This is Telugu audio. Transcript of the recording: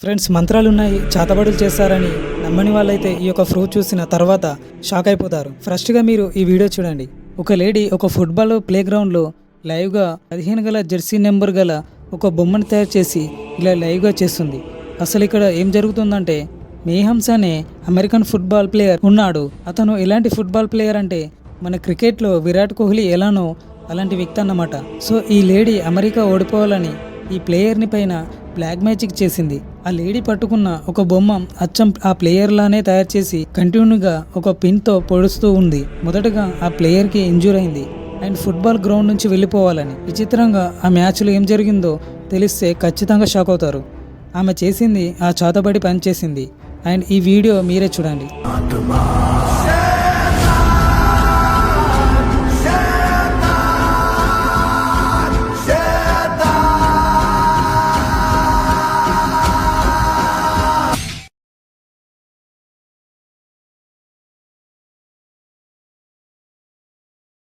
ఫ్రెండ్స్, మంత్రాలున్నాయి, చాతబడులు చేస్తారని నమ్మని వాళ్ళైతే ఈ యొక్క ప్రూఫ్ చూసిన తర్వాత షాక్ అయిపోతారు. ఫస్ట్గా మీరు ఈ వీడియో చూడండి. ఒక లేడీ ఒక ఫుట్బాల్ ప్లే గ్రౌండ్లో లైవ్గా 15 గల జెర్సీ నెంబర్ గల ఒక బొమ్మను తయారు చేసి ఇలా లైవ్గా చేస్తుంది. అసలు ఇక్కడ ఏం జరుగుతుందంటే, మేహమ్స్ అనే అమెరికన్ ఫుట్బాల్ ప్లేయర్ ఉన్నాడు. అతను ఎలాంటి ఫుట్బాల్ ప్లేయర్ అంటే మన క్రికెట్లో విరాట్ కోహ్లీ ఎలానో అలాంటి వ్యక్తి అన్నమాట. సో ఈ లేడీ అమెరికా ఓడిపోవాలని ఈ ప్లేయర్ని పైన బ్లాక్ మ్యాజిక్ చేసింది. ఆ లేడీ పట్టుకున్న ఒక బొమ్మ అచ్చం ఆ ప్లేయర్ లానే తయారు చేసి కంటిన్యూగా ఒక పిన్తో పొడుస్తూ ఉంది. మొదటగా ఆ ప్లేయర్కి ఇంజూర్ అయింది అండ్ ఫుట్బాల్ గ్రౌండ్ నుంచి వెళ్ళిపోవాలని. విచిత్రంగా ఆ మ్యాచ్లో ఏం జరిగిందో తెలిస్తే ఖచ్చితంగా షాక్ అవుతారు. ఆమె చేసింది ఆ చాతబడి పని చేసింది. అండ్ ఈ వీడియో మీరే చూడండి.